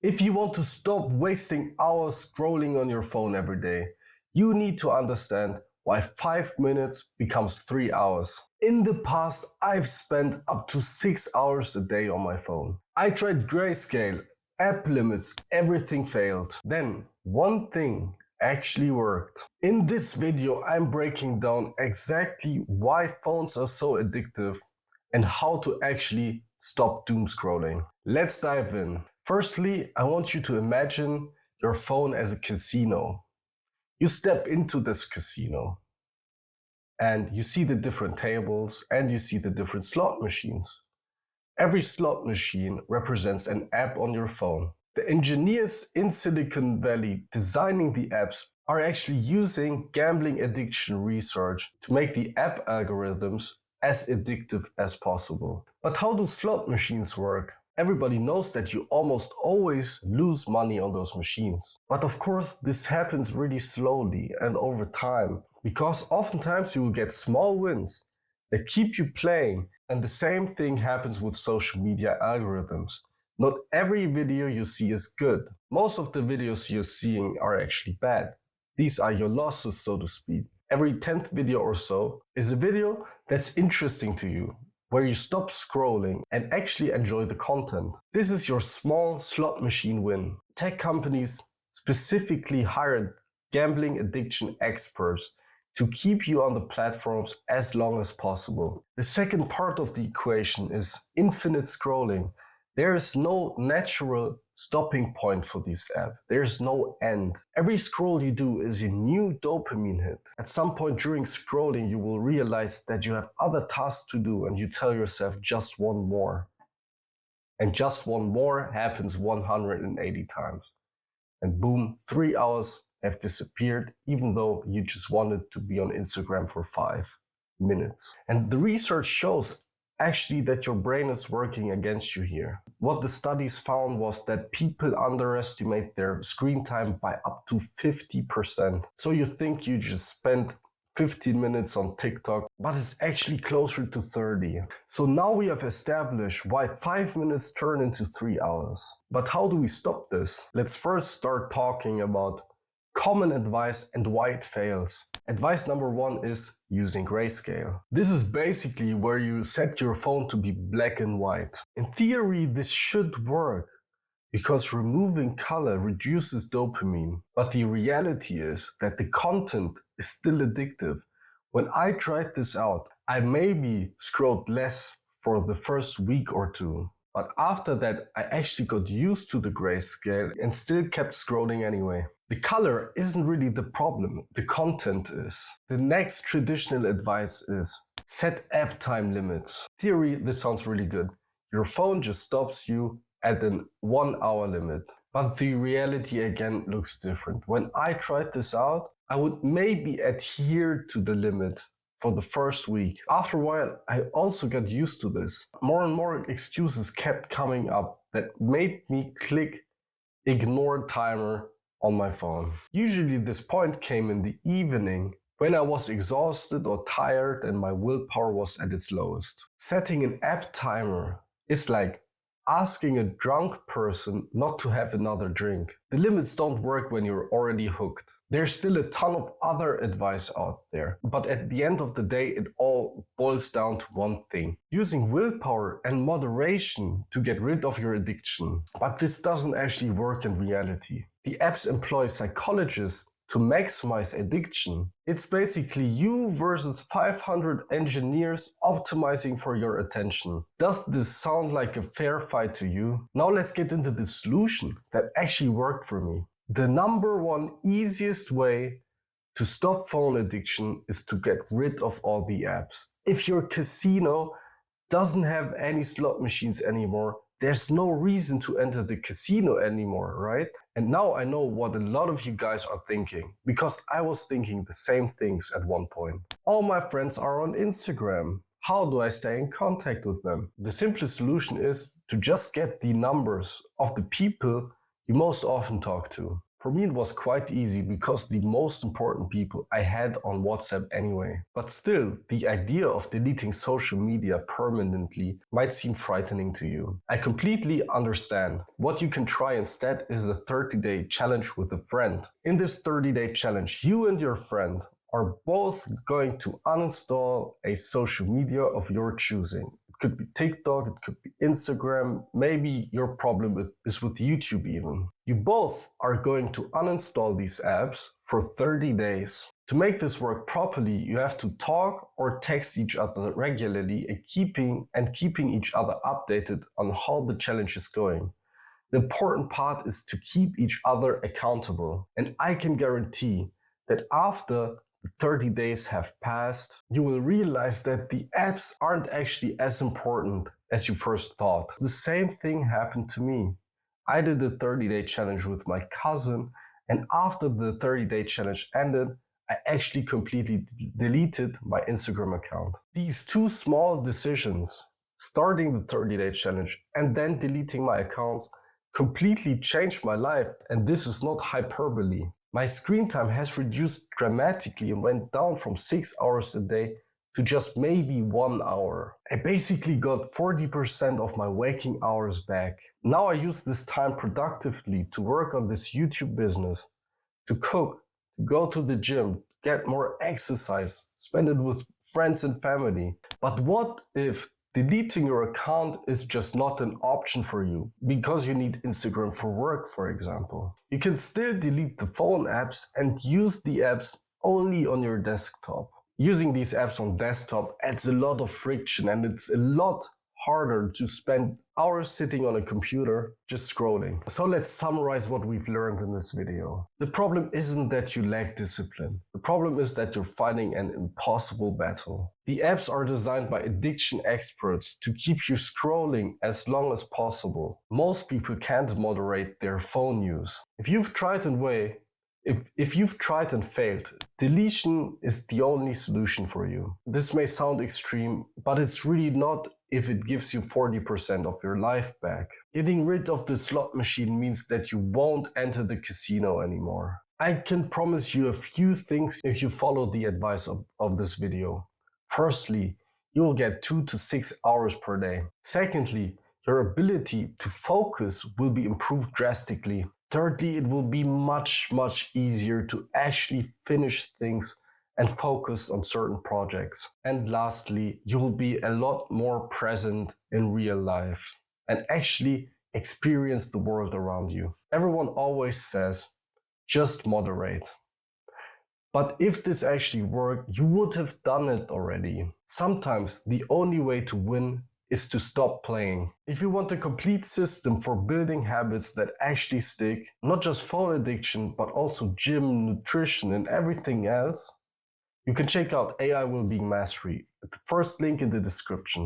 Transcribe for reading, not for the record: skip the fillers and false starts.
If you want to stop wasting hours scrolling on your phone every day, you need to understand why 5 minutes becomes 3 hours. In the past, I've spent up to 6 hours a day on my phone. I tried grayscale, app limits, everything failed. Then one thing actually worked. In this video, I'm breaking down exactly why phones are so addictive and how to actually stop doom scrolling. Let's dive in. Firstly, I want you to imagine your phone as a casino. You step into this casino and you see the different tables and you see the different slot machines. Every slot machine represents an app on your phone. The engineers in Silicon Valley designing the apps are actually using gambling addiction research to make the app algorithms as addictive as possible. But how do slot machines work? Everybody knows that you almost always lose money on those machines. But of course, this happens really slowly and over time, because oftentimes you will get small wins that keep you playing. And the same thing happens with social media algorithms. Not every video you see is good. Most of the videos you're seeing are actually bad. These are your losses, so to speak. Every 10th video or so is a video that's interesting to you, where you stop scrolling and actually enjoy the content. This is your small slot machine win. Tech companies specifically hired gambling addiction experts to keep you on the platforms as long as possible. The second part of the equation is infinite scrolling. There is no natural stopping point for this app. There is no end. Every scroll you do is a new dopamine hit. At some point during scrolling, you will realize that you have other tasks to do and you tell yourself just one more. And just one more happens 180 times. And boom, 3 hours have disappeared, even though you just wanted to be on Instagram for 5 minutes. And the research shows actually that your brain is working against you here. What the studies found was that people underestimate their screen time by up to 50%. So you think you just spent 15 minutes on TikTok, but it's actually closer to 30. So now we have established why 5 minutes turn into 3 hours. But how do we stop this? Let's first start talking about common advice and why it fails. Advice number 1 is using grayscale. This is basically where you set your phone to be black and white. In theory, this should work because removing color reduces dopamine. But the reality is that the content is still addictive. When I tried this out, I maybe scrolled less for the first week or two. But after that, I actually got used to the grayscale and still kept scrolling anyway. The color isn't really the problem, the content is. The next traditional advice is set app time limits. In theory, this sounds really good. Your phone just stops you at an 1 hour limit. But the reality again looks different. When I tried this out, I would maybe adhere to the limit for the first week. After a while, I also got used to this. More and more excuses kept coming up that made me click ignore timer on my phone. Usually this point came in the evening when I was exhausted or tired and my willpower was at its lowest. Setting an app timer is like asking a drunk person not to have another drink. The limits don't work when you're already hooked. There's still a ton of other advice out there, but at the end of the day, it all boils down to one thing: using willpower and moderation to get rid of your addiction. But this doesn't actually work in reality. The apps employ psychologists to maximize addiction. It's basically you versus 500 engineers optimizing for your attention. Does this sound like a fair fight to you? Now let's get into the solution that actually worked for me. The number one easiest way to stop phone addiction is to get rid of all the apps. If your casino doesn't have any slot machines anymore, there's no reason to enter the casino anymore, right? And now I know what a lot of you guys are thinking, because I was thinking the same things at one point. All my friends are on Instagram. How do I stay in contact with them? The simplest solution is to just get the numbers of the people you most often talk to. For me, it was quite easy because the most important people I had on WhatsApp anyway. But still, the idea of deleting social media permanently might seem frightening to you. I completely understand. What you can try instead is a 30-day challenge with a friend. In this 30-day challenge, you and your friend are both going to uninstall a social media of your choosing. It could be TikTok, it could be Instagram, maybe your problem is with YouTube even. You both are going to uninstall these apps for 30 days. To make this work properly, you have to talk or text each other regularly and keeping each other updated on how the challenge is going. The important part is to keep each other accountable. And I can guarantee that after 30 days have passed, you will realize that the apps aren't actually as important as you first thought. The same thing happened to me. I did a 30-day challenge with my cousin, and after the 30-day challenge ended, I actually completely deleted my Instagram account. These two small decisions, starting the 30-day challenge and then deleting my accounts, completely changed my life, and this is not hyperbole. My screen time has reduced dramatically and went down from 6 hours a day to just maybe 1 hour. I basically got 40% of my waking hours back. Now I use this time productively to work on this YouTube business, to cook, to go to the gym, get more exercise, spend it with friends and family. But what if deleting your account is just not an option for you because you need Instagram for work, for example? You can still delete the phone apps and use the apps only on your desktop. Using these apps on desktop adds a lot of friction, and it's a lot harder to spend hours sitting on a computer just scrolling. So let's summarize what we've learned in this video. The problem isn't that you lack discipline. The problem is that you're fighting an impossible battle. The apps are designed by addiction experts to keep you scrolling as long as possible. Most people can't moderate their phone use. If you've tried and failed, deletion is the only solution for you. This may sound extreme, but it's really not if it gives you 40% of your life back. Getting rid of the slot machine means that you won't enter the casino anymore. I can promise you a few things if you follow the advice of this video. Firstly, you will get 2 to 6 hours per day. Secondly, your ability to focus will be improved drastically. Thirdly, it will be much easier to actually finish things and focus on certain projects. And lastly, you will be a lot more present in real life and actually experience the world around you. Everyone always says, just moderate. But if this actually worked, you would have done it already. Sometimes the only way to win is to stop playing. If you want a complete system for building habits that actually stick, not just phone addiction, but also gym, nutrition, and everything else, you can check out AI Wellbeing Mastery at the first link in the description.